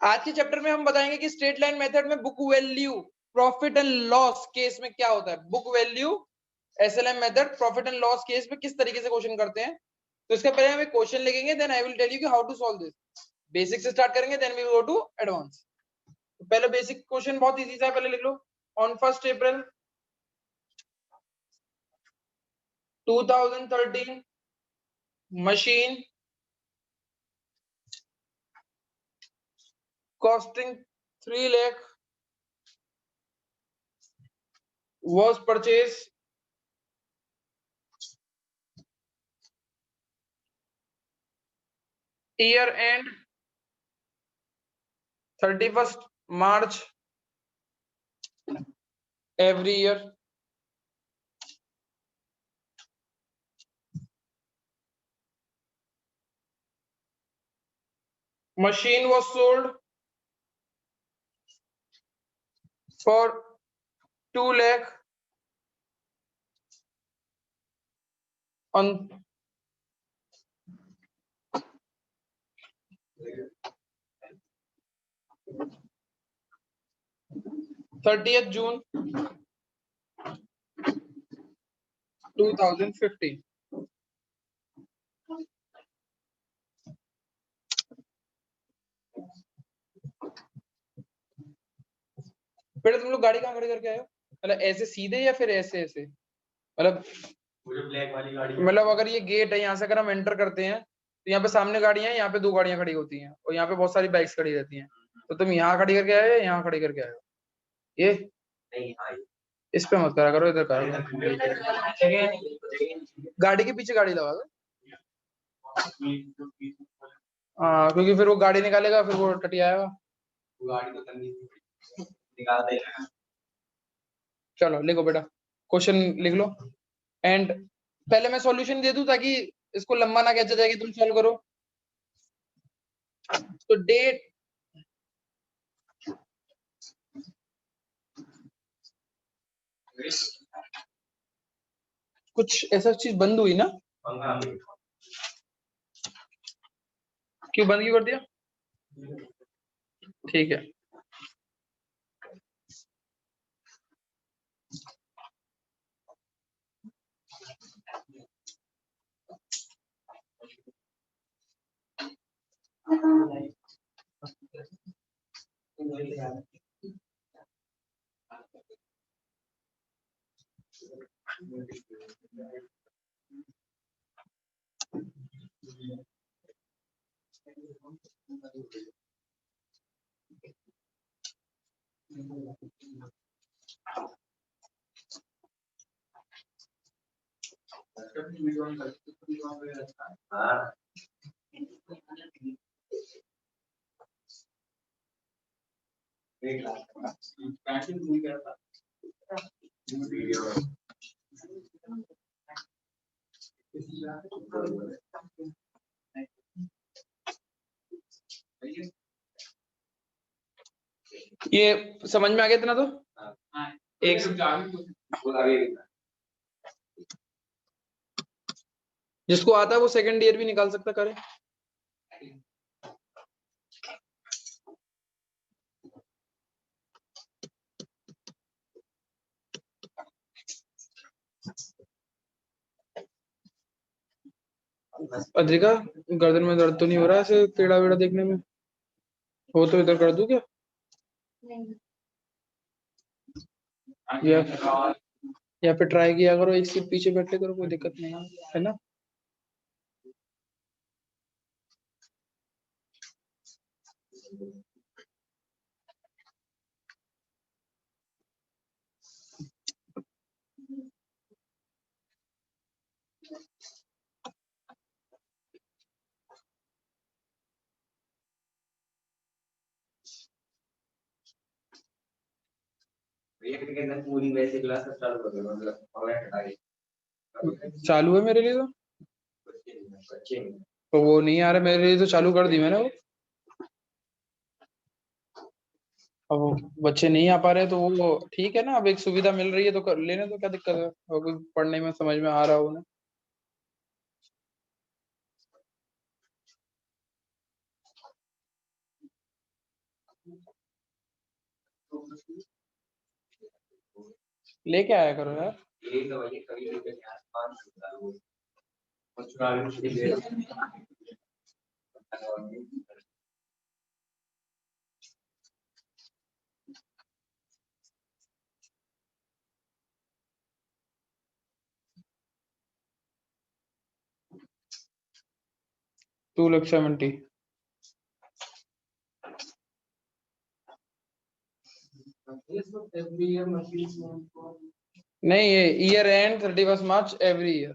आज के चैप्टर में हम बताएंगे कि स्ट्रेट लाइन मेथड में book value profit and loss case में क्या होता है। Book value SLM method profit and loss case में किस तरीके से क्वेश्चन करते हैं। तो इसका पहले हम एक क्वेश्चन लिखेंगे, then I will tell you कि how to solve this. Basic से स्टार्ट करेंगे, then we will go to advance. तो पहले बेसिक क्वेश्चन बहुत इजी सा है, पहले लिख लो। On 1 April 2013 machine costing 3 lakh was purchased year end 31st March every year. Machine was sold for 2 lakh on 30th June 2015. बेटा तुम लोग गाड़ी कहाँ खड़ी करके आए हो? मतलब ऐसे सीधे या फिर ऐसे ऐसे? मतलब ब्लैक वाली गाड़ी, मतलब अगर ये गेट है, यहाँ से अगर हम एंटर करते हैं तो यहाँ पे सामने गाड़ियां हैं, यहाँ पे 2 गाड़ियां खड़ी होती हैं और यहाँ पे बहुत सारी बाइक्स खड़ी रहती हैं। तो तुम यहाँ खड़ी करके आए हो या यहाँ खड़ी करके आए हो? ये नहीं, हाँ, इस पे मत करा करो, इधर करो। गाड़ी के पीछे गाड़ी लगा दो। हाँ, क्योंकि फिर वो गाड़ी निकालेगा, फिर वो टटियाएगा। गाड़ी तो निकाल देगा। चलो लिखो बेटा, क्वेश्चन लिख लो। एंड पहले मैं सॉल्यूशन दे दूं ताकि इसको लंबा ना खींचा जाए कि तुम सॉल्व करो। तो डेट कुछ ऐसा चीज बंद हुई ना? क्यों बंद क्यों कर दिया? ठीक है। ये समझ में आ गया इतना? तो एक जिसको आता है वो सेकंड ईयर भी निकाल सकता करे। अद्रिका, गर्दन में दर्द तो नहीं हो रहा ऐसे टेढ़ा वेढ़ा देखने में? हो तो इधर कर दूं क्या? या फिर ट्राई किया करो, एक सीट पीछे बैठे करो, कोई दिक्कत नहीं है ना? पूरी वैसे क्लास चालू कर दो, मतलब चालू है मेरे लिए तो वो नहीं आ रहा मेरे लिए, तो चालू कर दी मैंने वो। अब वो बच्चे नहीं आ पा रहे तो वो ठीक है ना, अब एक सुविधा मिल रही है तो कर लेने, तो क्या दिक्कत है? और पढ़ने में समझ में आ रहा हो ना। लेके आया करो यार। $270,000। नहीं, ये year end 31 March every year,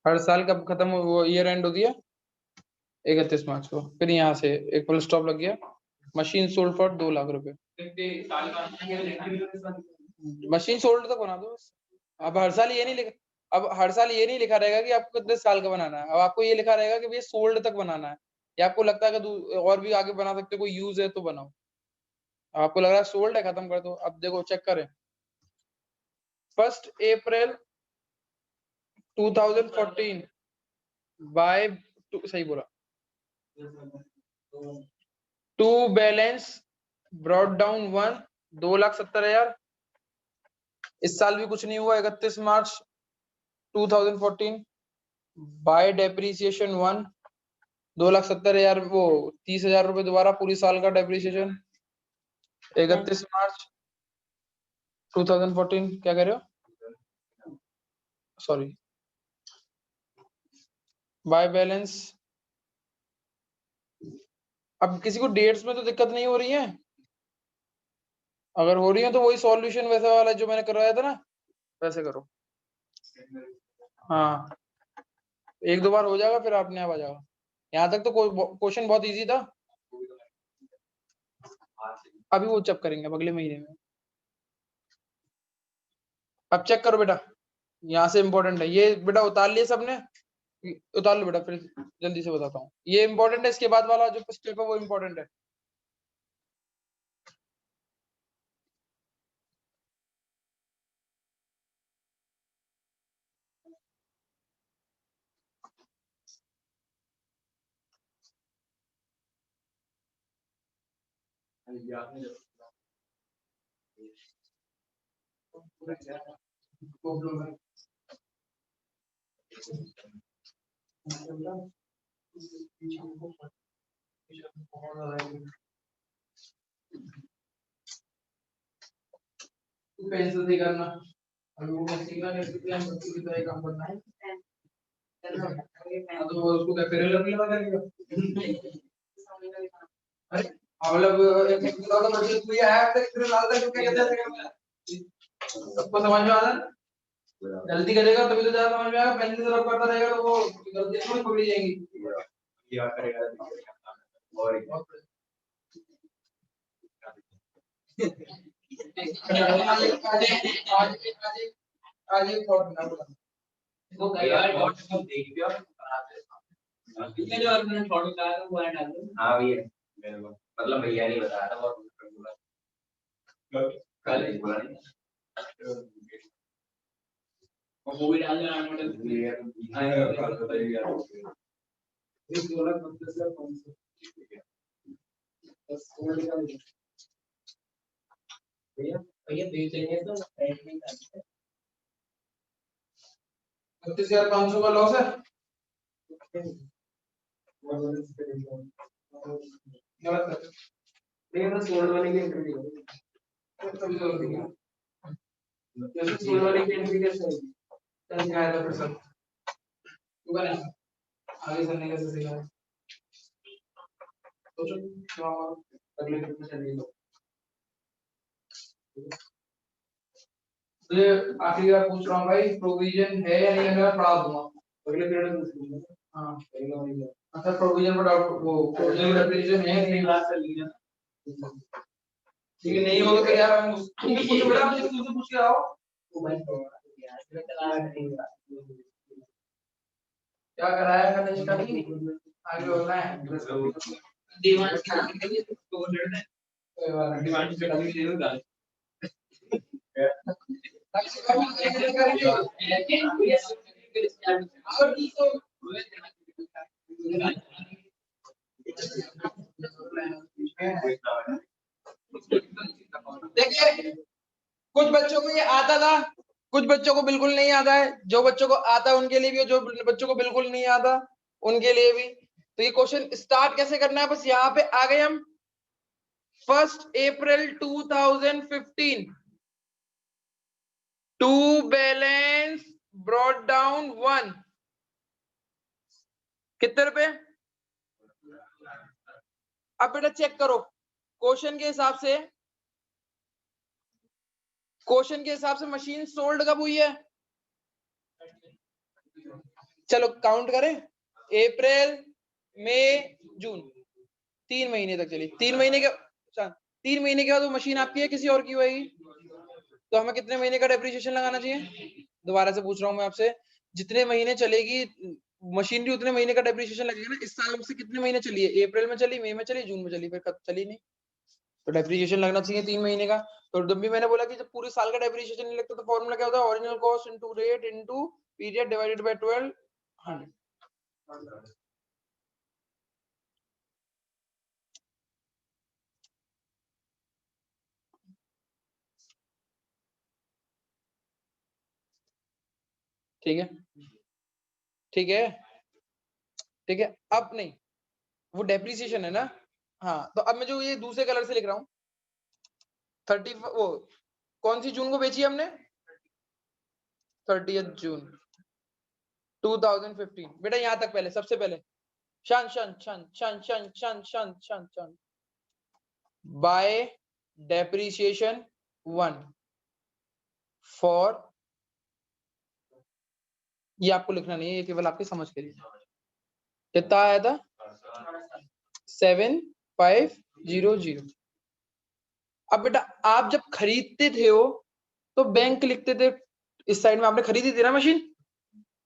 हर साल कब खत्म हो, वो ईयर एंड होती है 31 मार्च को। फिर यहाँ से एक फुल स्टॉप लग गया। मशीन सोल्ड फॉर 2 लाख रुपए। मशीन सोल्ड तक बना दो बस। अब हर साल ये नहीं लिखा, अब हर साल ये नहीं लिखा रहेगा कि आपको कितने साल का बनाना है। अब आपको ये लिखा रहेगा कि भैया सोल्ड तक बनाना है, या आपको लगता है कि और भी आगे बना सकते हो, कोई यूज है तो बनाओ। आपको लग रहा है सोल्ड है, खत्म कर दो। अब देखो चेक करें, 1 अप्रैल 2014 बाय, सही बोला, टू बैलेंस ब्रॉड डाउन 1, 2,70,000। इस साल भी कुछ नहीं हुआ। 31 मार्च 2014 बाय डेप्रीसिएशन 1, 2,70,000, वो 30,000 रुपए दोबारा पूरी साल का डेप्रीसिएशन। 31 मार्च 2014, क्या कह रहे हो, सॉरी, बाय बैलेंस। अब किसी को डेट्स में तो दिक्कत नहीं हो रही है, अगर हो रही है तो वही सॉल्यूशन वैसा वाला जो मैंने करवाया था ना, वैसे करो। हाँ, 1-2 बार हो जाएगा, फिर अपने आप आ जाएगा। यहाँ तक तो क्वेश्चन बहुत इजी था। अभी वो चेक करेंगे अब अगले महीने में। अब चेक करो बेटा, यहाँ से इम्पोर्टेंट है ये। बेटा उतार लिए सबने, उतार लो बेटा, फिर जल्दी से बताता हूँ। ये इम्पोर्टेंट है, इसके बाद वाला जो स्टेप है वो इम्पोर्टेंट है। पेंसिल से करना, अभी वो सीखना नहीं, काम करना है तो उसको क्या फेरे लगने लगा करेगा। अरे मतलब एक तो बच्चे तू ये है तेरे लाल का क्या कहते हैं, सबको समझ में आता है। गलती करेगा तभी तो ज्यादा समझ में आएगा, पहले से रब करता रहेगा तो वो गलतियां थोड़ी पकड़ी जाएंगी। क्या करेगा और आज एक थॉट ना बोला वो कई बार थॉट को देख लिया और बनाते हैं। जो आपने थॉट बताया था वो ऐड डाल दो। हां भैया, मतलब भैया नहीं बताया था और कल ही बोला नहीं, और वो भी डाल देना मॉडल। हां कल बताइए यार, इस वाला मतलब क्या कौन सा बस वो निकाल दो भैया। भैया दे देंगे तो ऐड नहीं करते। 32,500 का लॉस है। गलत है, ये तो सोल्ड वाले की एंट्री है, तभी तो दिया जैसे सोल्ड वाले की एंट्री कैसे होगी, चल क्या है फिर सब तू कर आगे चलने कैसे सीखा है सोचो क्या अगले ट्रिप में चलिए। तो ये आखिरी बार पूछ रहा हूँ भाई, प्रोविजन है या नहीं है, मैं पढ़ा दूंगा अगले पीरियड में पूछ लूंगा। हाँ अच्छा, प्रोविजन पर डाउट, वो प्रोविजन डेफिनेशन है नहीं, क्लास कर लीजिए ठीक है। नहीं होगा तो यार हम तुम पूछो बेटा, मुझे तुमसे पूछ के आओ। तो भाई क्या कराया का नहीं स्टडी आगे होना है डिमांड के लिए तो डिमांड से कभी नहीं होगा। देखिए कुछ बच्चों को ये आता था, कुछ बच्चों को बिल्कुल नहीं आता है। जो बच्चों को आता है उनके लिए भी, और जो बच्चों को बिल्कुल नहीं आता उनके लिए भी। तो ये क्वेश्चन स्टार्ट कैसे करना है, बस यहाँ पे आ गए हम। 1 अप्रैल 2015 टू बैलेंस ब्रॉट डाउन 1 कितने रुपए। अब बेटा चेक करो क्वेश्चन के हिसाब से, क्वेश्चन के हिसाब से मशीन सोल्ड कब हुई है। चलो काउंट करें, अप्रैल मई जून, 3 महीने तक चली। 3 महीने के 3 महीने के बाद वो मशीन आपकी है किसी और की होगी, तो हमें कितने महीने का डेप्रिसिएशन लगाना चाहिए। दोबारा से पूछ रहा हूं मैं आपसे, जितने महीने चलेगी मशीनरी उतने महीने का डेप्रिसिएशन लगेगा ना। इस साल से कितने महीने चली है, अप्रैल में चली, मई में चली, जून में चली, फिर कब चली नहीं, तो डेप्रिसिएशन लगना चाहिए 3 महीने का। तो जब भी मैंने बोला कि जब पूरे साल का डेप्रिसिएशन नहीं लगता तो फॉर्मूला क्या होता है, original cost into rate into period divided by 1200। ठीक है, ठीक है, ठीक है। अब नहीं, वो डेप्रिसिएशन है ना। हाँ, तो अब मैं जो ये दूसरे कलर से लिख रहा हूँ 30, वो कौन सी जून को बेची है हमने, 30 जून 2015। बेटा यहां तक पहले, सबसे पहले शन शन शन शन शन शन शन शन शन बाय डेप्रिसिएशन 1 फॉर, ये आपको लिखना नहीं है, ये केवल आपकी समझ के लिए। कितना आया था 7500। अब बेटा आप जब खरीदते थे हो तो बैंक लिखते थे, इस साइड में आपने खरीदी थी ना मशीन,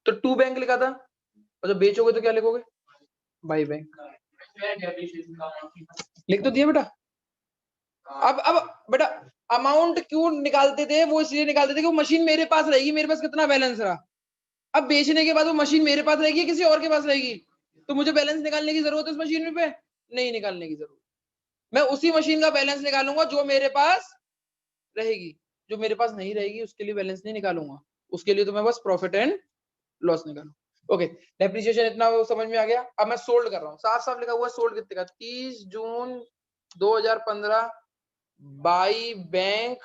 तो टू बैंक लिखा था, और जब बेचोगे तो क्या लिखोगे, बाई बैंक। लिख तो दिया बेटा। अब बेटा अमाउंट क्यों निकालते थे, वो इसलिए निकालते थे कि वो मशीन मेरे पास रहेगी, मेरे पास कितना बैलेंस रहा। अब बेचने के बाद वो मशीन मेरे पास रहेगी किसी और के पास रहेगी, तो मुझे बैलेंस निकालने की जरूरत है उस मशीन पे, नहीं निकालने की जरूरत। मैं उसी मशीन का बैलेंस निकालूंगा जो मेरे पास रहेगी, जो मेरे पास नहीं रहेगी उसके लिए बैलेंस नहीं निकालूंगा, उसके लिए तो मैं बस प्रॉफिट एंड लॉस निकालूं। ओके, डेप्रिसिएशन इतना वो समझ में आ गया। अब मैं सोल्ड कर रहा हूँ, साफ साफ लिखा हुआ है सोल्ड कितने का, 30 जून 2015 बाई बैंक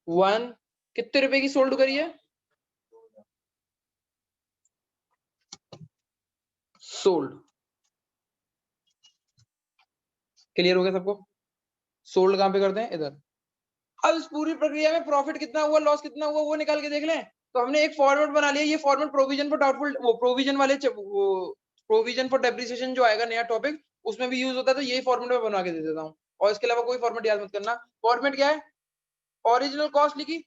1 कितने रुपए की सोल्ड करी है, सोल्ड। क्लियर हो गया सबको, सोल्ड कहां पे करते हैं, इधर। अब इस पूरी प्रक्रिया में प्रॉफिट कितना हुआ, लॉस कितना हुआ, वो निकाल के देख लें। तो हमने एक फॉर्मेट बना लिया, ये फॉर्मेट प्रोविजन फॉर डाउटफुल, वो प्रोविजन वाले वो प्रोविजन फॉर डेप्रिसिएशन जो आएगा नया टॉपिक, उसमें भी यूज होता है, तो यही फॉर्मेट में बना के दे देता हूँ। और इसके अलावा कोई फॉर्मेट याद मत करना। फॉर्मेट क्या है, ओरिजिनल कॉस्ट लिखी,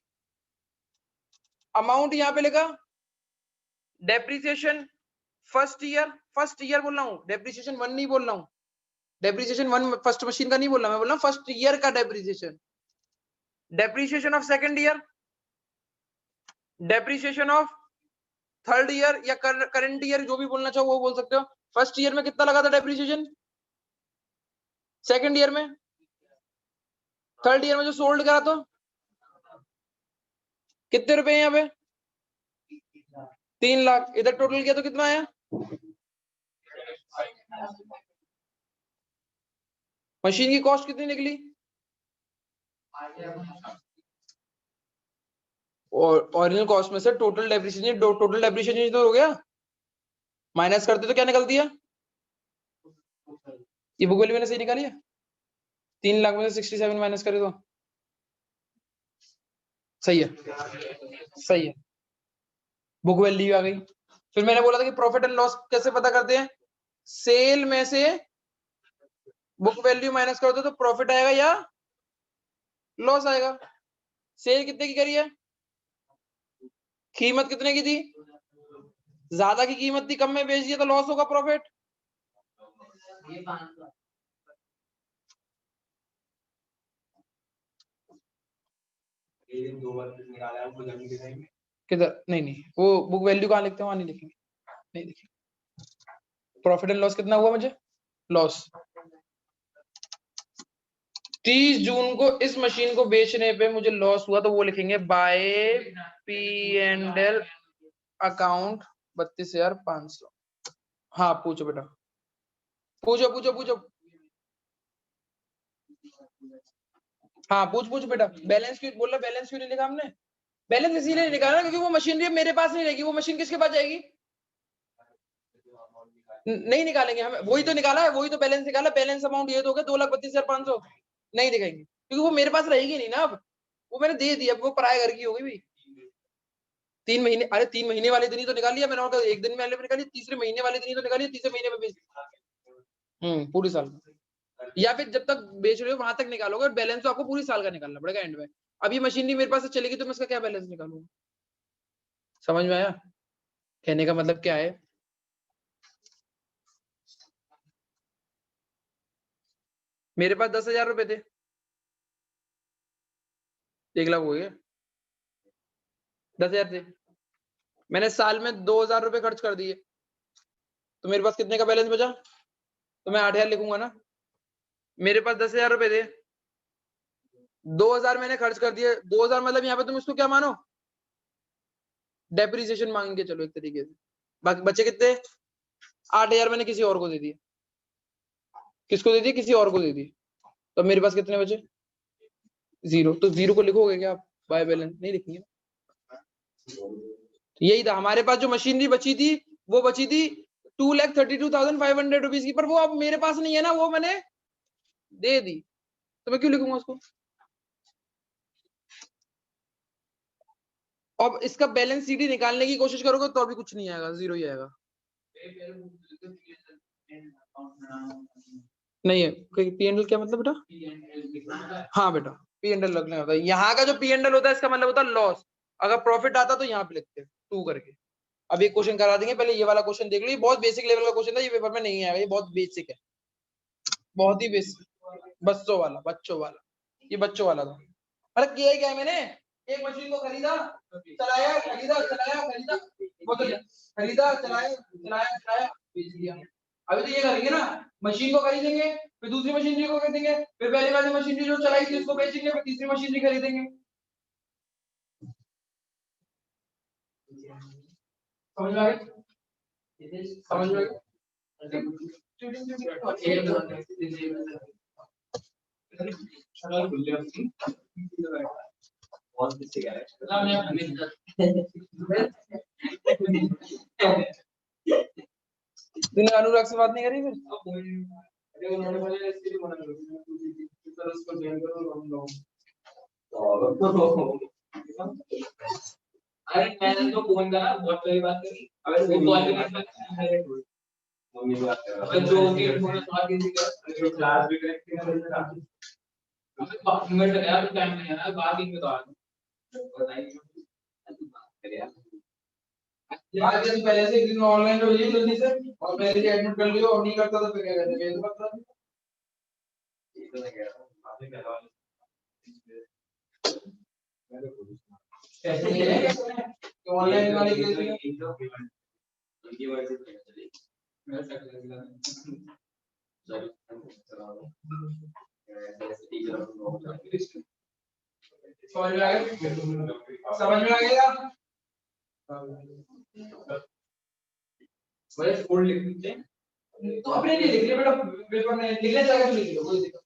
अमाउंट यहाँ पे लिखा, डेप्रिसिएशन फर्स्ट ईयर बोल रहा हूँ, डेप्रिसिएशन 1 नहीं बोल रहा हूँ, डेप्रिसिएशन 1 फर्स्ट मशीन का नहीं बोल रहा, मैं बोल रहा हूँ फर्स्ट ईयर का depreciation, depreciation of second year, depreciation of third year या करंट ईयर, जो भी बोलना चाहो वो बोल सकते हो। फर्स्ट ईयर में कितना लगा था डेप्रिसिएशन, सेकंड ईयर में, थर्ड ईयर में जो सोल्ड करा तो कितने रुपए यहाँ पे 3 लाख, इधर टोटल किया तो कितना आया, मशीन की कॉस्ट कितनी निकली, और ओरिजिनल कॉस्ट में से टोटल डेप्रिसिएशन तो हो गया, माइनस करते तो क्या निकलती है, ये बुक वैल्यू मैंने सही निकाली है, 3 लाख में से 67 माइनस करे तो सही है, सही है, बुक वैल्यू आ गई। फिर मैंने बोला था कि प्रॉफिट एंड लॉस कैसे पता करते हैं, सेल में से बुक वैल्यू माइनस कर दो तो प्रॉफिट आएगा या लॉस आएगा। सेल कितने की करी है, कीमत कितने की थी, ज्यादा की कीमत थी, कम में बेच दिया तो लॉस होगा, प्रॉफिट। किधर, नहीं नहीं वो बुक वैल्यू कहाँ लिखते हैं, वहां नहीं लिखेंगे, नहीं लिखेंगे। प्रॉफिट एंड लॉस कितना हुआ मुझे, लॉस 30 जून को इस मशीन को बेचने पे मुझे लॉस हुआ तो वो लिखेंगे बाय P&L अकाउंट 32,500। हाँ पूछो बेटा, पूछो पूछो पूछो। हाँ पूछ पूछ बेटा। बैलेंस क्यों बोल रहा, बैलेंस क्यों नहीं लिखा हमने? बैलेंस इसीलिए नहीं निकाला क्योंकि वो मशीनरी मेरे पास नहीं रहेगी, वो मशीन किसके पास जाएगी? नहीं निकालेंगे हम, वही तो निकाला है, वही तो बैलेंस निकाला। बैलेंस अमाउंट ये तो हो गया 2,32,500। नहीं दिखाएंगे क्योंकि वो मेरे पास रहेगी नहीं ना। अब वो मैंने दे दी, अब वो पराये घर की होगी भी। 3 महीने, अरे 3 महीने वाले दिन ही तो निकाल लिया मैंने, और एक दिन में निकाली, तीसरे महीने वाले दिन ही तो निकाली, तीसरे महीने में बेच। पूरी साल का। या फिर जब तक बेच रहे हो वहां तक निकालोगे, और बैलेंस तो आपको पूरी साल का निकालना पड़ेगा एंड में। अब ये मशीन नहीं मेरे पास से चलेगी तो मैं इसका क्या बैलेंस निकालूंगा? समझ में आया कहने का मतलब क्या है? मेरे पास 10,000 रुपए थे, 1 लाख हो गए। 10,000 थे, मैंने साल में 2,000 रुपए खर्च कर दिए, तो मेरे पास कितने का बैलेंस बचा? तो मैं 8,000 लिखूंगा ना। मेरे पास 10,000 रुपए थे, 2,000 मैंने खर्च कर दिए। 2,000 मतलब यहाँ पे तुम इसको क्या मानो? डेप्रिसिएशन मांग के चलो एक तरीके से। बाकी बचे कितने? 8,000 मैंने किसी और को दे दिए। किसको दे दिए? किसी और को दे दिए। तो मेरे पास कितने बचे? 0। तो 0 को लिखोगे क्या आप बाय बैलेंस? नहीं लिखेंगे। यही था हमारे पास, जो मशीनरी बची थी वो बची थी 2,32,500 रुपीज की, पर वो अब मेरे पास नहीं है ना, वो मैंने दे दी, तो मैं क्यों लिखूंगा उसको? अब इसका बैलेंस सीडी निकालने की कोशिश करोगे तो अभी कुछ नहीं आएगा, 0 ही आएगा। नहीं है P&L क्या मतलब बेटा? हाँ बेटा P&L लगने होता है, यहाँ का जो P&L होता है इसका मतलब होता है लॉस। अगर प्रॉफिट आता तो यहाँ पे लिखते हैं 2 करके। अब एक क्वेश्चन करा देंगे, पहले ये वाला क्वेश्चन देख लो, ये बहुत बेसिक लेवल का क्वेश्चन था, ये पेपर में नहीं आएगा, ये बहुत बेसिक है, बहुत ही बेसिक। बच्चों वाला ये बच्चों वाला था। अरे किया ही क्या है मैंने? एक मशीन को खरीदा, चलाया, खरीदा, चलाया, खरीदा, वो तो खरीदा, चलाया, चलाया, चलाया, बेच दिया। अभी तो ये करेंगे ना, मशीन को खरीदेंगे, फिर दूसरी मशीनरी को खरीदेंगे, फिर पहली वाली मशीनरी जो चलाई थी उसको बेचेंगे, फिर तीसरी मशीनरी खरीदेंगे। समझ में आ गया? समझ में आ गया? तूने अनुराग से बात नहीं करी फिर? उन्होंने बोला इसके लिए मना करो, सर उसको ज्वाइन करो हम लोग। अरे मैंने तो फोन करा, बहुत सारी बात करी, अबे वो कॉल भी नहीं करता, मम्मी बात कर रहा है, जो उनके फोन बात किसी का जो क्लास भी करेक्ट कर, अबे 5 मिनट तक यार टाइम नहीं है ना, बात ही बता बताइए यार। यार जब पहले से एक दिन ऑनलाइन हो जाइए जल्दी से, और पहले से एडमिट कर लियो, और नहीं करता तो फिर क्या करेंगे? ये तो बता दो। ये तो नहीं कह रहा हूं, आपने करवा कैसे नहीं है, तो ऑनलाइन वाले के लिए उनकी वजह से चली मैं सॉरी चला रहा समझ में आ गया? वही फुल लिख दीजिए, तो अपने लिए लिख लिया बेटा, पेपर में लिखने जाएगा तो लिख लो, कोई दिक्कत।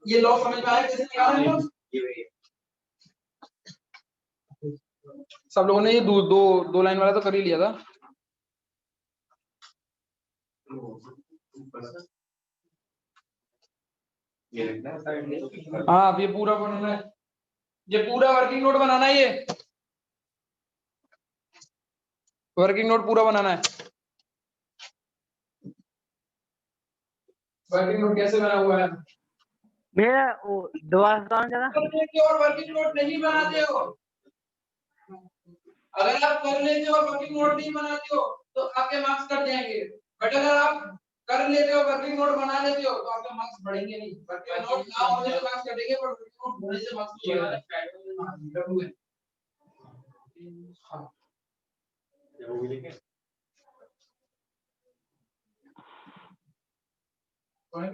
ये लॉ समझ में आया कैसे निकाला है? सब लोगों ने ये दो दो दो लाइन वाला तो कर ही लिया था। हाँ अब ये पूरा बनाना है, ये पूरा वर्किंग नोट बनाना है, ये वर्किंग नोट पूरा बनाना है। वर्किंग नोट कैसे बना हुआ है? भैया वो दोबारा कौन जगह और वर्किंग नोट नहीं बनाते हो, अगर आप कर लेते हो और वर्किंग नोट नहीं बनाते हो तो आपके मार्क्स कट जाएंगे। बट अगर आप कर लेते हो, वर्किंग नोट बना लेते हो, तो आपके मार्क्स बढ़ेंगे नहीं। वर्किंग नोट ना होने से मार्क्स कटेंगे, पर वर्किंग नोट होने से मार्क्स बढ़ेंगे। हाँ हेलो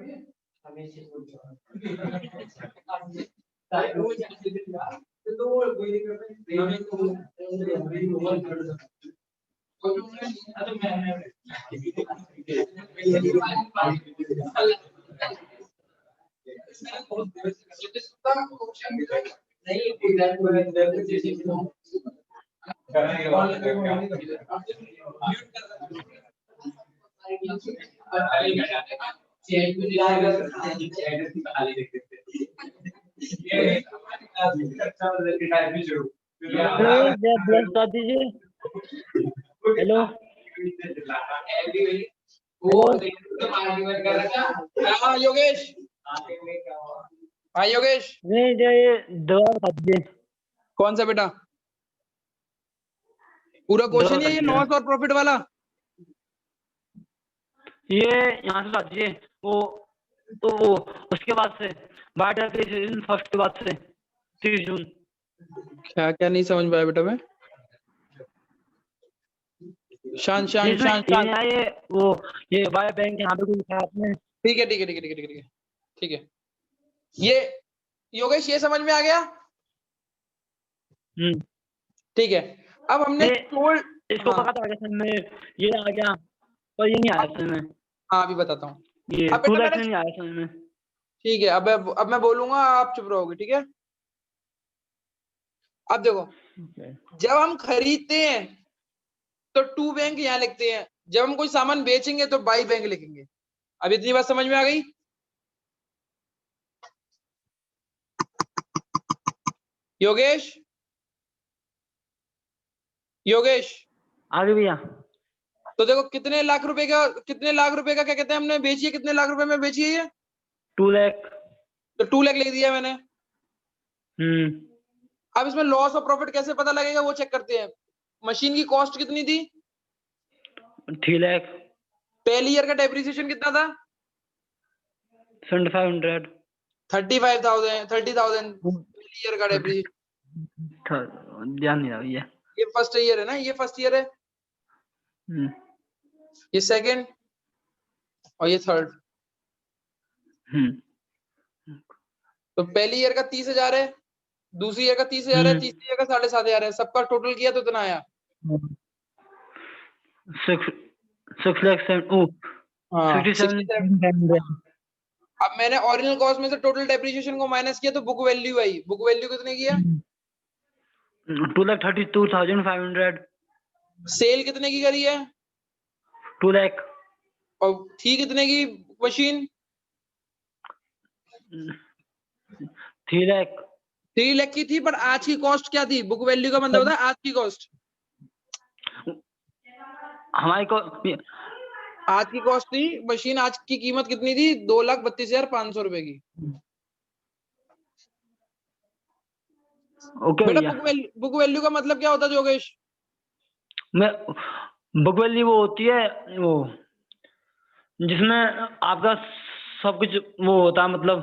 जय ब्लस बता दीजिए। हेलो हेलो हाँ योगेश, हाँ योगेश, नहीं जय दवा बता दीजिए। कौन सा बेटा? पूरा क्वेश्चन है ये लॉस और प्रॉफिट वाला? ये यहाँ से बता दीजिए। वो उसके बाद से बाटा के फर्स्ट के बाद से 30 जून। क्या क्या नहीं समझ पाया बेटा मैं। शान शान शान शान ये वो ये वाई बैंक यहाँ पे कुछ लिखा है आपने। ठीक है ठीक है ठीक है ठीक है ठीक है ठीक है। ये योगेश ये समझ में आ गया? ठीक है। अब हमने इसको पता था समझ में, ये आ गया पर ये नहीं आया समझ में। हाँ अभी बताता हूँ। ये अब बेटा मैंने नहीं आया समझ में। ठीक है, अब मैं बोलूंगा आप चुप रहोगे, ठीक है? अब देखो, जब हम खरीदते हैं तो टू बैंक यहाँ लिखते हैं, जब हम कोई सामान बेचेंगे तो बाई बैंक लिखेंगे। अब इतनी बात समझ में आ गई? योगेश, योगेश आगे भैया। तो देखो कितने लाख रुपए का क्या कहते हैं हमने बेची है, कितने लाख रुपए में बेची है ये? 2 लाख। तो 2 लाख लिख दिया मैंने। अब इसमें लॉस और प्रॉफिट कैसे पता लगेगा वो चेक करते हैं। मशीन की कॉस्ट कितनी थी? 3 लाख। पहली ईयर का डेप्रिसिएशन कितना था? 7500। 35,000 30,000 पहली ईयर का डेप्रिसिएशन। ध्यान नहीं रहा भैया। ये फर्स्ट ईयर है ना, ये फर्स्ट ईयर है, ये सेकंड और ये थर्ड। तो पहली ईयर का 30,000 है, दूसरी ईयर का 30,000 है, तीसरी ईयर का 7,500 है, सबका टोटल किया तो इतना आया 6 लाख 67। अब मैंने ओरिजिनल कॉस्ट में से टोटल डेप्रिसिएशन को माइनस किया तो बुक वैल्यू आई। बुक वैल्यू कितने की है? 2,32,500। सेल कितने की करी है? 2 लाख। और थी कितने की मशीन? 3 लाख। 3 लाख की थी, पर आज की कॉस्ट क्या थी? बुक वैल्यू का मतलब होता है आज की कॉस्ट। हमारी को आज की कॉस्ट थी मशीन, आज की कीमत कितनी थी? 2,32,500 रुपए की। ओके बेटा बुक वैल्यू का मतलब क्या होता है योगेश? बुक वैल्यू वो होती है वो जिसमें आपका सब कुछ वो होता है, मतलब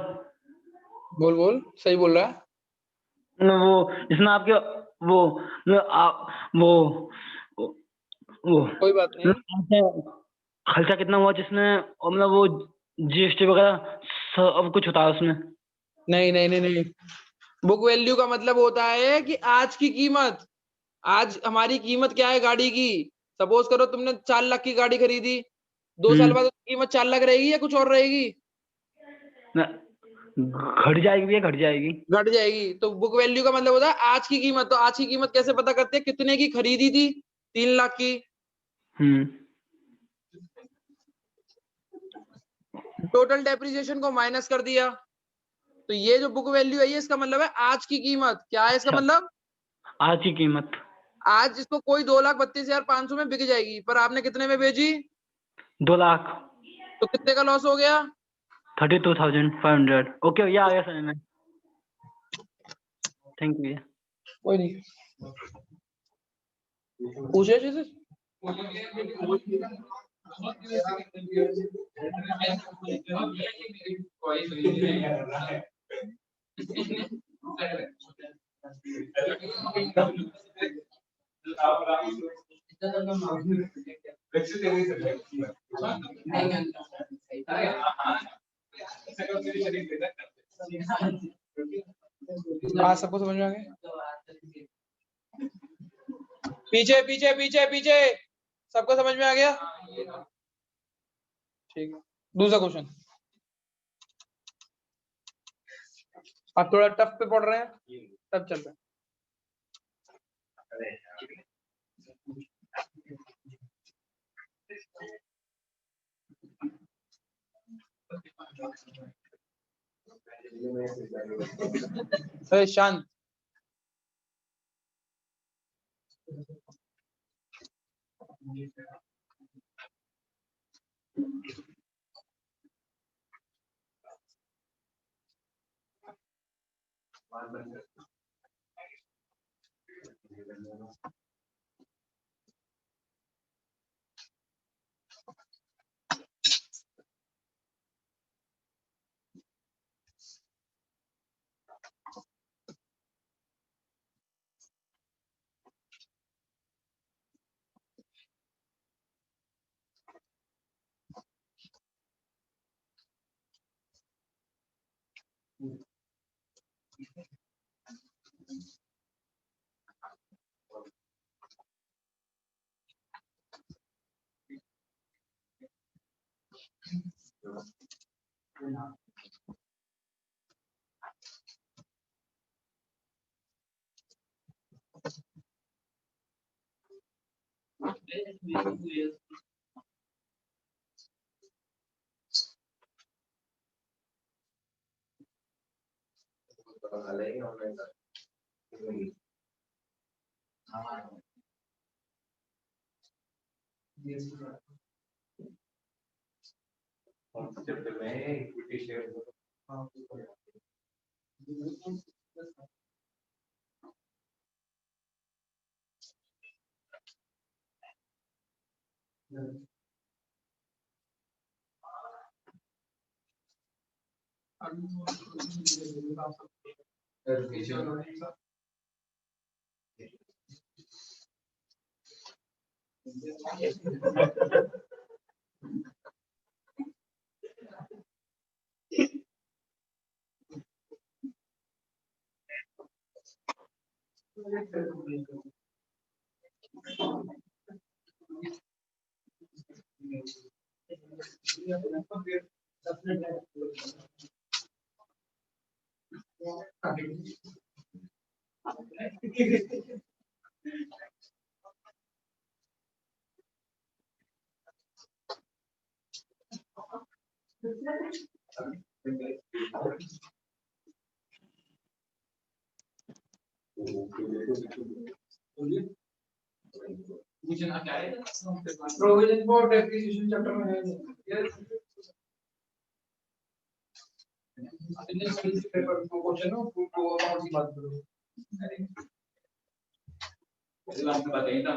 बोल सही बोल रहा है। वो जिसमें आपके वो वो कोई बात नहीं, खर्चा कितना हुआ जिसमें, मतलब वो जीएसटी वगैरह सब कुछ होता है उसमें। नहीं। बुक वैल्यू का मतलब होता है कि आज की कीमत, आज हमारी कीमत क्या है गाड़ी की? सपोज करो तुमने 4 लाख की गाड़ी खरीदी, 2 साल बाद कीमत 4 लाख रहेगी या कुछ और रहेगी? घट जाएगी भैया, घट जाएगी। घट जाएगी। तो बुक वैल्यू का मतलब होता है आज की कीमत। तो आज की कीमत कैसे पता करते हैं? कितने की खरीदी थी? 3 लाख की। टोटल डेप्रिसिएशन को माइनस कर दिया, तो ये जो बुक वैल्यू है इसका मतलब है आज की कीमत। क्या है इसका मतलब? आज की कीमत। आज इसको कोई 2,32,500 में बिक जाएगी, पर आपने कितने में बेची? 2 लाख। तो कितने का लॉस हो गया? 32,500। ओके भैया, आ गया समझ में। थैंक यू भैया। कोई नहीं, पूछे चीज़ आज सबको समझ में आ गया? पीछे पीछे पीछे पीछे सबको समझ में आ गया? ठीक है, दूसरा क्वेश्चन। आप थोड़ा टफ पे पढ़ रहे हैं, तब चल रहा है। शांत। प्रोविजन फॉर डेप्रिसिएशन चैप्टर में है पेपर क्वेश्चन हो को अमाउंट की बात करो। अरे आपको बताइए था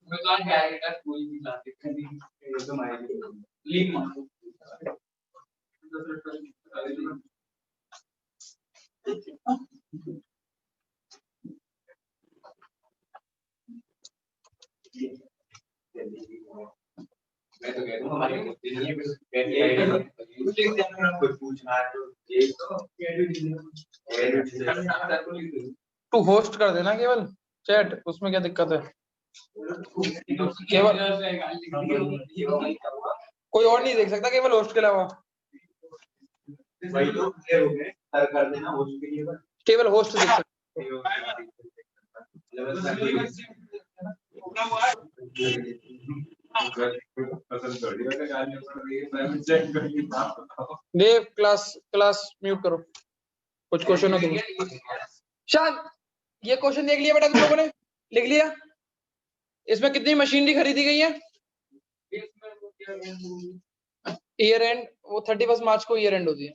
मैं तो आज गया कोई भी क्लास देखनी एकदम आएगी लिंक मारो मैं तो कहता हूँ हमारी कुछ पूछना है तो होस्ट कर देना केवल चैट, उसमें क्या दिक्कत है? केवल कोई और नहीं देख सकता केवल होस्ट के अलावा? कर देना होस्ट के लिए, केवल होस्ट देख सकता। देव क्लास म्यूट करो, कुछ क्वेश्चन हो तो शांत। ये क्वेश्चन देख लिया बेटा तुम लोगों ने? लिख लिया? इसमें कितनी मशीनरी खरीदी गई है? ईयर एंड, वो 31 मार्च को ईयर एंड होती है।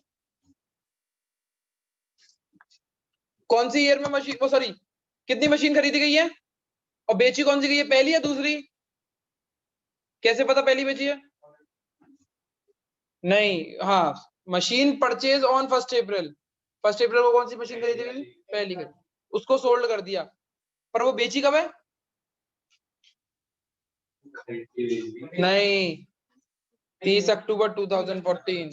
कौन सी ईयर में मशीन, वो सॉरी कितनी मशीन खरीदी गई है और बेची कौन सी गई है, पहली या दूसरी? कैसे पता पहली बेची है? नहीं, हाँ, मशीन परचेज ऑन 1 अप्रैल। 1 अप्रैल को कौन सी मशीन खरीदी गई? पहली खरीदी, उसको सोल्ड कर दिया, पर वो बेची कब है? नहीं, 30 अक्टूबर 2014।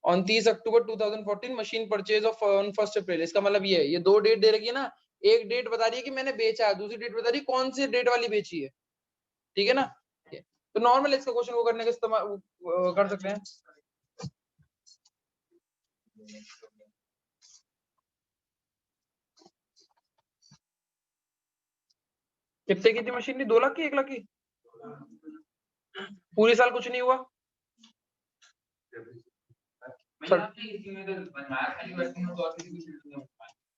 On 30 October 2014 machine purchase of on 1 अप्रैल। इसका मतलब ये है, ये दो डेट दे रखी है ना, एक डेट बता रही है कि मैंने बेचा, दूसरी डेट बता रही है कौन सी डेट वाली बेची है, ठीक है ना। तो नॉर्मल इसका क्वेश्चन को करने का इस्तेमाल कर सकते हैं। कितने की थी मशीन? 2 लाख की, 1 लाख की? पूरे साल कुछ नहीं हुआ।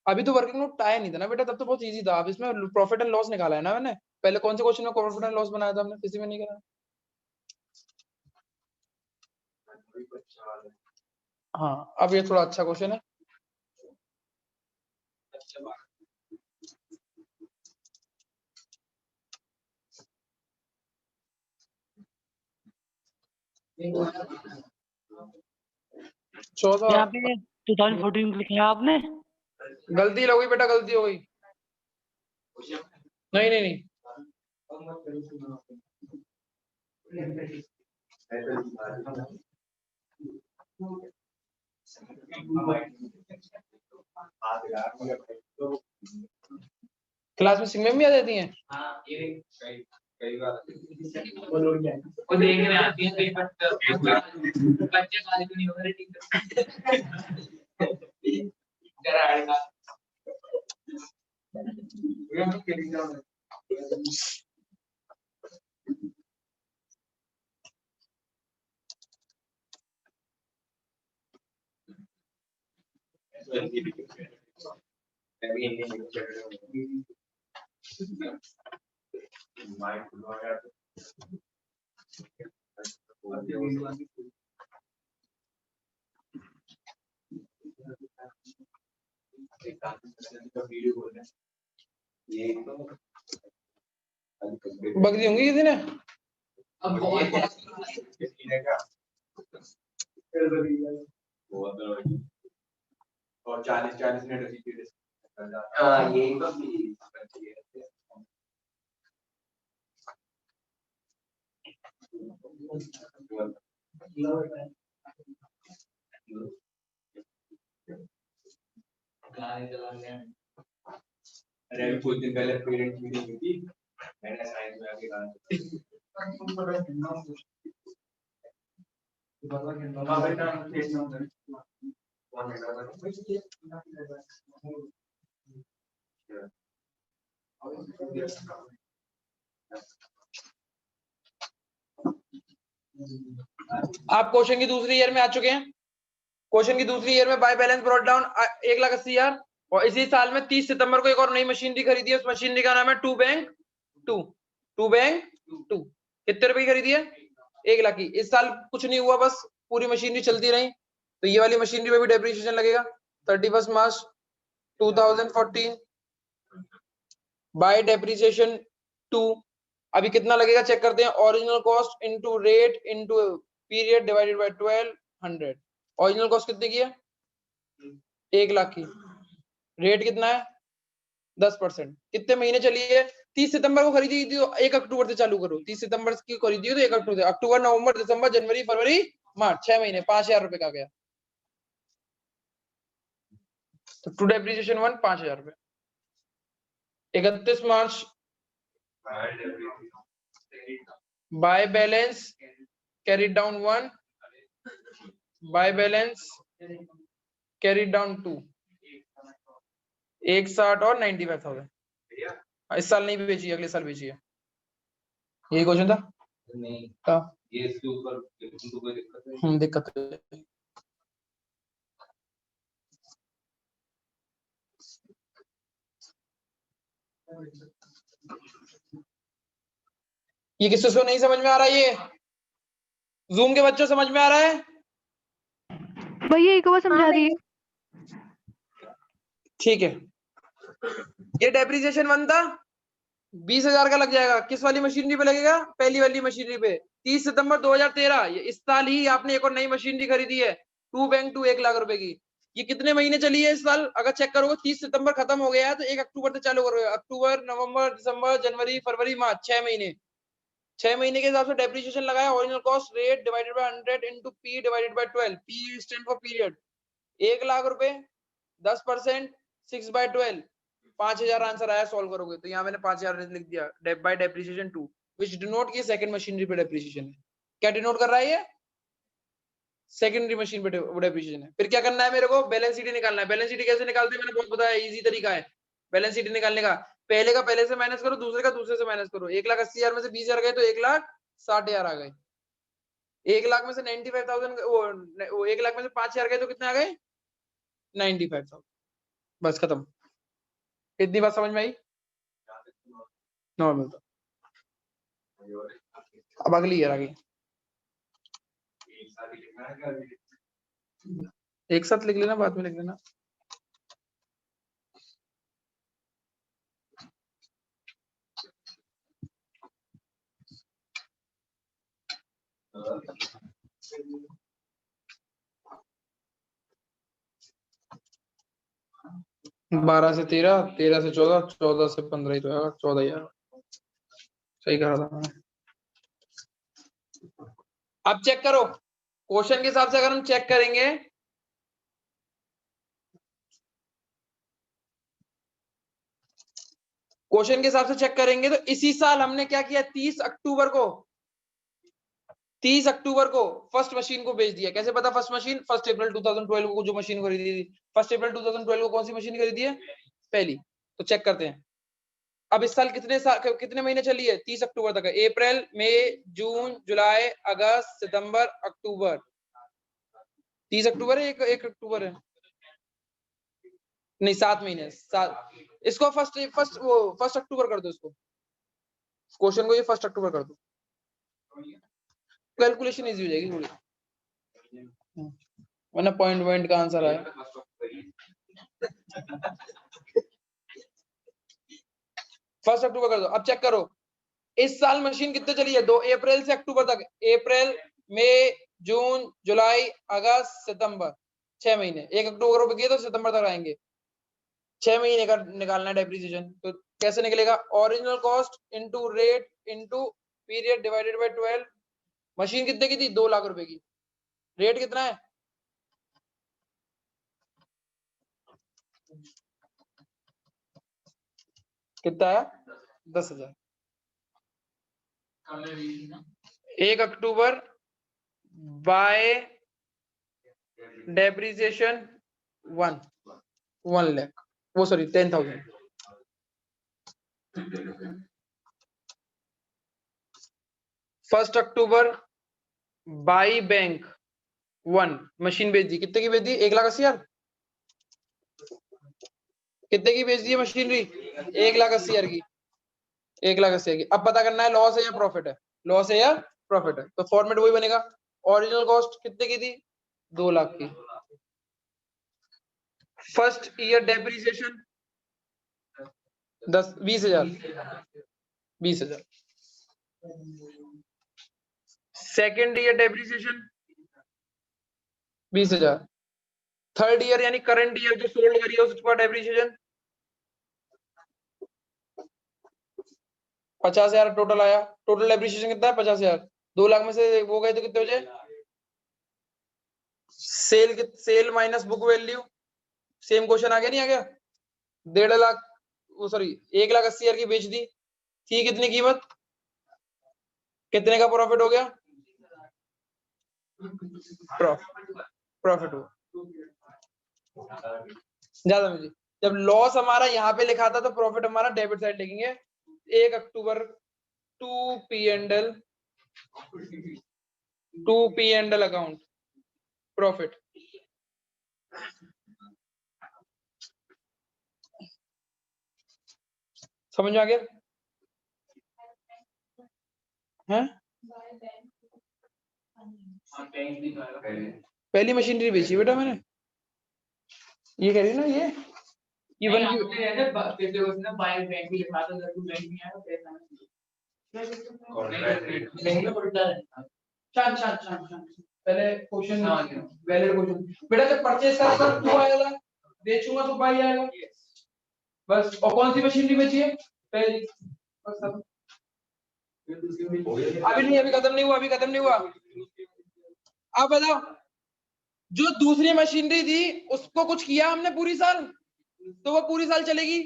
अभी तो वर्किंग नोट आया नहीं था ना बेटा, तब तो बहुत इजी था। अब इसमें प्रॉफिट एंड लॉस निकाला है ना मैंने। पहले कौन से क्वेश्चन में प्रॉफिट एंड लॉस बनाया था हमने? किसी में नहीं करा। हाँ, अब ये थोड़ा अच्छा क्वेश्चन है। यहाँ पे 2014 लिखा है आपने? गलती हो गई बेटा, गलती हो गई। नहीं नहीं नहीं, क्लास में सिंगम भी आ जाती हैं। कई बार वो देखने आती हैं, कई बच्चे कॉलेज में नहीं हो रहे, बगदी होंगी किसी ने। और 40 मिनट यही तो अरे अभी कुछ दिन पहले पेरेंट्स मीटिंग हुई थी, मैंने साइंस में आके कहा आप क्वेश्चन की दूसरी ईयर में आ चुके हैं। क्वेश्चन की दूसरी ईयर में बाय बैलेंस ब्रॉट डाउन 1,80,000 और इसी साल में 30 सितंबर को एक और नई मशीनरी खरीदी है। उस मशीनरी का नाम है टू बैंक टू। कितने रुपए की खरीदी है? 1 लाख की। इस साल कुछ नहीं हुआ, बस पूरी मशीनरी चलती रही, तो ये वाली मशीनरी में भी डेप्रिसिएशन लगेगा। 31 मार्च 2014 बाय डेप्रिसिएशन 2। अभी कितना लगेगा चेक करते हैं। Original cost into rate into period divided by 1200। Original cost कितने की है? 1 लाख की। रेट कितना है? 10%। कितने महीने चली है? 30 सितंबर को खरीदी थी तो 1 अक्टूबर से चालू करो। 30 सितंबर की खरीदी तो 1 अक्टूबर से, अक्टूबर नवंबर दिसंबर जनवरी फरवरी मार्च, 6 महीने, 5,000 रुपए का गया। तो टू डेप्रिसिएशन 1 5,000 रुपए। 31 March by balance carry down 1 by balance carry down 2 160 और 95,000। इस साल नहीं बेची, अगले साल बेची है। यही क्वेश्चन था। नहीं था ये, इसके ऊपर कोई दिक्कत है। ये किसी को नहीं समझ में आ रहा है? ये जूम के बच्चों समझ में आ रहा है? भैया एक बार समझा दिए। ठीक है, ये डेप्रिसिएशन 1 था, 20,000 का लग जाएगा। किस वाली मशीनरी पे लगेगा? पहली वाली मशीनरी पे। 30 सितंबर 2013, इस साल ही आपने एक और नई मशीनरी खरीदी है, टू बैंक टू 1 लाख रुपए की। ये कितने महीने चली है इस साल? अगर चेक करोगे 30 सितंबर खत्म हो गया है तो 1 अक्टूबर से चालू करोगे। अक्टूबर नवंबर दिसंबर जनवरी फरवरी मार्च, 6 महीने। 6 महीने के हिसाब से डेप्रिसिएशन लगाया, original cost rate divided by 100 into P divided by 12, P stand for period. 1 lakh रुपए 10% 6/12 5000 आंसर आया। सॉल्व करोगे तो यहाँ मैंने 5000 लिख दिया बाय डेप्रिसिएशन 2 व्हिच डिनोट की सेकंड मशीनरी पे डेप्रिसिएशन है। क्या डिनोट कर रहा है ये? सेकेंडरी मशीन पे डेप्रिसिएशन है। फिर क्या करना है मेरे को? बैलेंस शीट निकालना है। बैलेंस शीट कैसे निकालते हैं मैंने बहुत बताया, इजी तरीका है बैलेंस शीट निकालने का। पहले का पहले से माइनस करो, दूसरे का दूसरे से माइनस करो। 1,80,000 में से 20,000 गए तो 1,60,000 आ गए। 1 लाख में से 95,000 वो 1 लाख में से 5,000 गए तो कितने आ गए? 95,000। बस खत्म। इतनी बात समझ में आई? नॉर्मल। अब अगली ईयर आगे एक साथ लिख लेना, बाद में लिख लेना। बारह से 13, 13 से 14, 14 से 15 ही तो है, 14,000 सही कहा था मैंने। अब चेक करो क्वेश्चन के हिसाब से, अगर हम चेक करेंगे क्वेश्चन के हिसाब से चेक करेंगे तो इसी साल हमने क्या किया, 30 अक्टूबर को फर्स्ट मशीन को बेच दिया। कैसे पता फर्स्ट मशीन? 1 अप्रैल 2012 को जो मशीन खरीदी थी। 1 अप्रैल 2012 को कौन सी मशीन खरीदी है? पहली। तो चेक करते हैं अब इस साल कितने महीने चली है? 30 अक्टूबर तक है। अप्रैल, मई, जून, जुलाई, अगस्त, सितंबर, अक्टूबर। 30 अक्टूबर है, 1 अक्टूबर है? नहीं, 7 महीने। 7। इसको फर्स्ट अक्टूबर कर दो। इसको क्वेश्चन को ये 1 अक्टूबर कर दो, कैलकुलेशन इजी हो जाएगी थोड़ी, वरना पॉइंट का आंसर आया। फर्स्ट अक्टूबर कर दो। अब चेक करो इस साल मशीन कितने चली है? 2 अप्रैल से अक्टूबर तक। अप्रैल, मई, जून, जुलाई, अगस्त, सितंबर, 6 महीने। 1 अक्टूबर को किए तो सितंबर तक आएंगे। 6 महीने का निकालना है डेप्रिसिएशन। तो कैसे निकलेगा? Original cost into rate into period divided by 12। Machine कितने की थी? 2 लाख रुपए की। रेट कितना है? कितना है? 10,000। 1 अक्टूबर बाय डेप्रिसिएशन 1 लाख, वो sorry 10,000। First October by bank 1 machine बेच दी। कितने की बेच दी? 1,80,000। कितने की बेच दी है मशीनरी? 1,80,000 की। 1,80,000 की। अब पता करना है लॉस है या प्रॉफिट है। लॉस है या प्रॉफिट है, तो फॉर्मेट वही बनेगा। ओरिजिनल कॉस्ट कितने की थी? 2 लाख की। First year depreciation 20,000। 20,000। Second year depreciation 20,000। Third year यानी करंट ईयर जो सोल्ड करी है उसका डेप्रिसिएशन 50,000 टोटल आया। टोटल डेप्रिसिएशन कितना है? 50,000। 2 लाख में से वो गए तो कितने बचे? Sale minus book value. Same question आ गया, नहीं आ गया? 1.5 लाख, वो सॉरी 1,80,000 की बेच दी थी। कितनी कीमत? कितने का प्रॉफिट हो गया? प्रॉफिट हुआ ज्यादा मुझे। जब लॉस हमारा यहाँ पे लिखा था तो प्रॉफिट हमारा डेबिट साइड लिखेंगे। 1 October to P and L account profit. समझ में आ गया? है पहली मशीनरी बेची बेटा मैंने। ये कह रही ना, ये पहले क्वेश्चन वैलिड क्वेश्चन बेटा, जब परचेज करेगा तो 2 आएगा, बेचूंगा तो बाई आएगा बस। और कौन सी मशीनरी बेची है? पहली। बस अभी नहीं, अभी खत्म नहीं हुआ, अभी खत्म नहीं हुआ। अब बताओ, जो दूसरी मशीनरी थी उसको कुछ किया हमने पूरी साल, तो वो पूरी साल चलेगी।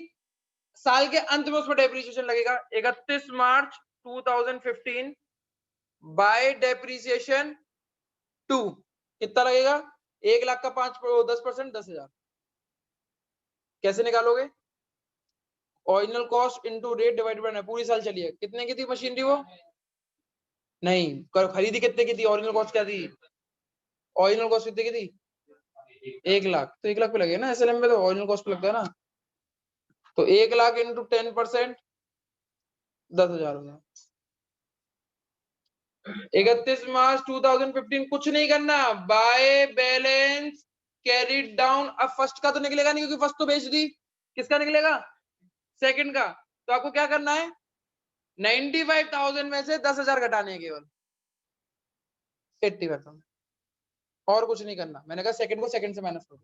साल के अंत में उसमें डेप्रिसिएशन लगेगा 31 मार्च 2015 बाय डेप्रिसिएशन 2 कितना लगेगा? 1 लाख का 10% 10,000। कैसे निकालोगे? Original cost into rate divided by, पूरी साल चली है। कितने की थी मशीनरी वो? नहीं, खरीदी कितने की थी? ओरिजिनल कॉस्ट क्या थी? ओरिजिनल कॉस्ट कितने की थी? 1 लाख। तो 1 लाख पे लगे ना, एसएलएम में तो ओरिजिनल कॉस्ट पे लगता है ना। तो 1 लाख इंटू 10% 10,000 होगा। 31 मार्च 2015 कुछ नहीं करना, बाय बैलेंस कैरिड डाउन। अब फर्स्ट का तो निकलेगा नहीं क्योंकि फर्स्ट तो बेच दी। किसका निकलेगा? सेकंड का। तो आपको क्या करना है? 95,000 में से 10,000 घटाने हैं केवल 85,000, और कुछ नहीं करना। मैंने कहा सेकंड को सेकंड से माइनस कर दो,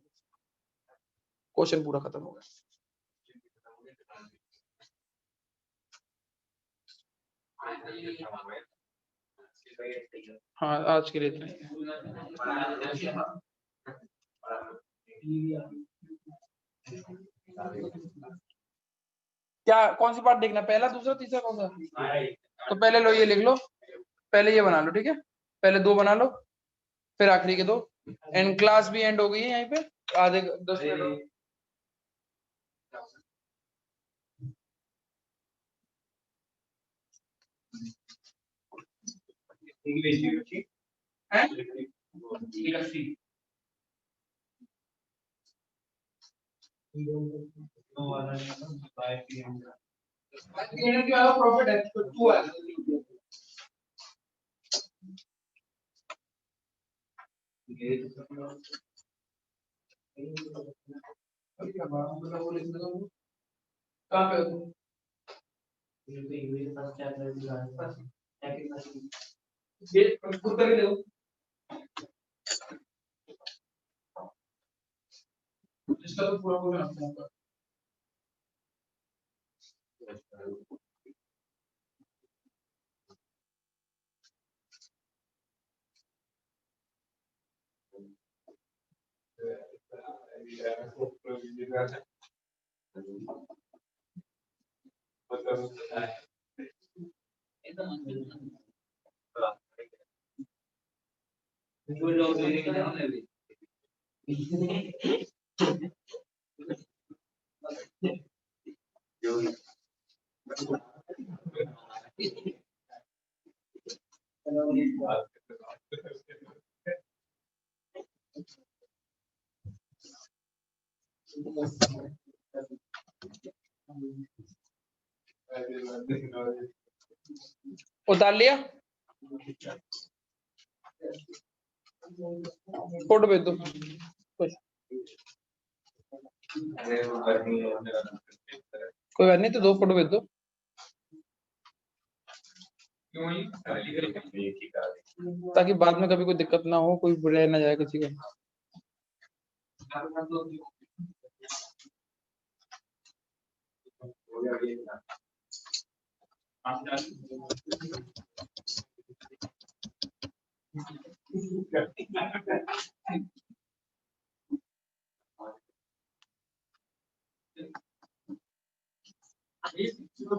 क्वेश्चन पूरा खत्म हो गया। हाँ, आज के लिए इतना ही। क्या कौन सी पार्ट देखना? पहला, दूसरा, तीसरा, कौन सा? तो पहले लो ये लिख लो, पहले ये बना लो, ठीक है? पहले 2 बना लो, फिर आखिरी के 2। एंड क्लास भी एंड हो गई है यहीं पे, आधे 10 मिनट। प्रॉफिट है तो 2 है। कहाँ पे हो? ये खुद करके देखो, इसका तो पूरा पूरा आपका। उतार लिया, फोटो भेज दो। कोई बात नहीं, तो 2 फोटो भेज दो, ताकि बाद में कभी कोई दिक्कत ना हो, कोई रह ना जाए किसी का।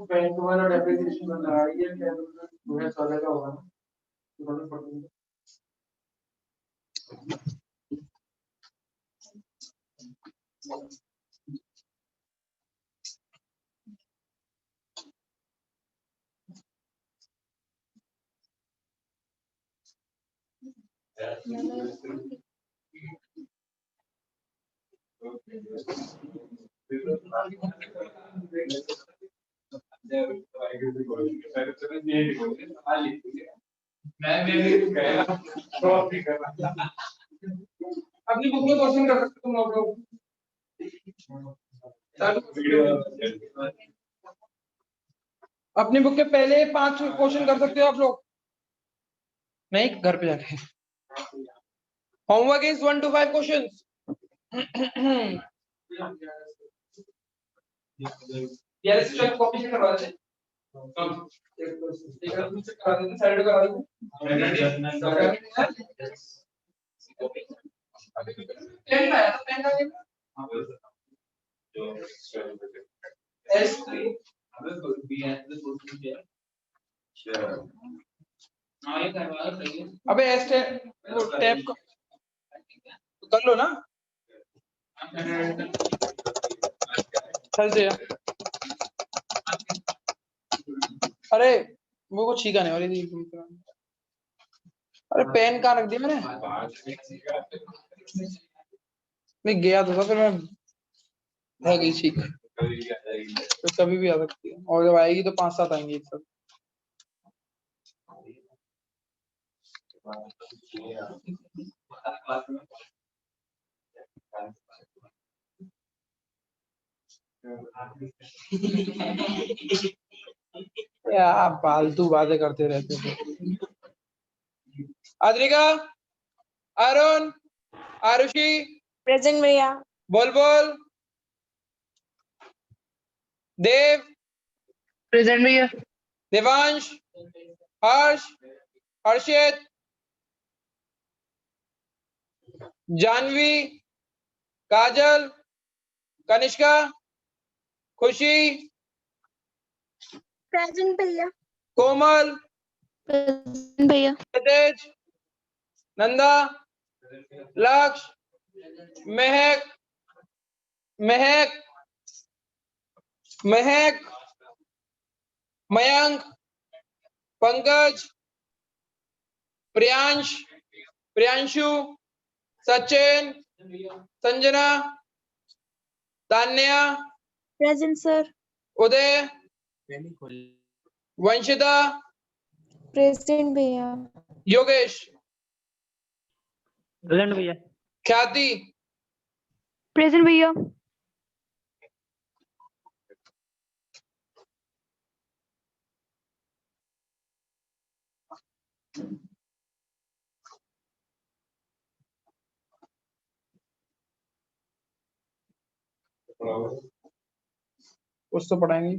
बैंक वाला डेप्रिसिएशन बता रही है क्या? 2016 का होगा ना? अपनी बुक में क्वेश्चन कर सकते तुम लोग। अपनी बुक के पहले 5 क्वेश्चन कर सकते हो आप लोग, नहीं घर पे जाके। Homework is 1 to 5 questions. यार इस कॉपी से करवा देते। अबे ऐसे वो टैप कर लो ना, चल से। अरे वो को छीका नहीं वाली थी। अरे पेन कहाँ रख दिया मैंने? नहीं गया तो था, फिर मैं रह गई छीक। तो कभी भी आ सकती है, और जब आएगी तो 5-7 आएंगी एक साथ। यार फालतू बातें करते रहते थे। अद्रिका, अरुण, आरुषि, प्रेजेंट भैया। बोल बोल। देव, प्रेजेंट भैया। देवांश, हर्ष, हर्षित, जानवी, काजल, कनिष्का, खुशी, प्रेजेंट भैया। कोमल, प्रेजेंट भैया। तेज, नंदा, लक्ष्य, महक, महक, महक, मयंक, पंकज, प्रियांश, प्रियांशु, सचिन, संजना, तान्या, प्रेजेंट सर। उदय, वंशिता, प्रेजेंट भैया। योगेश, प्रेजेंट भैया। ख्याति, प्रेजेंट भैया। कुछ तो पढ़ाएंगे।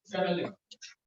चलो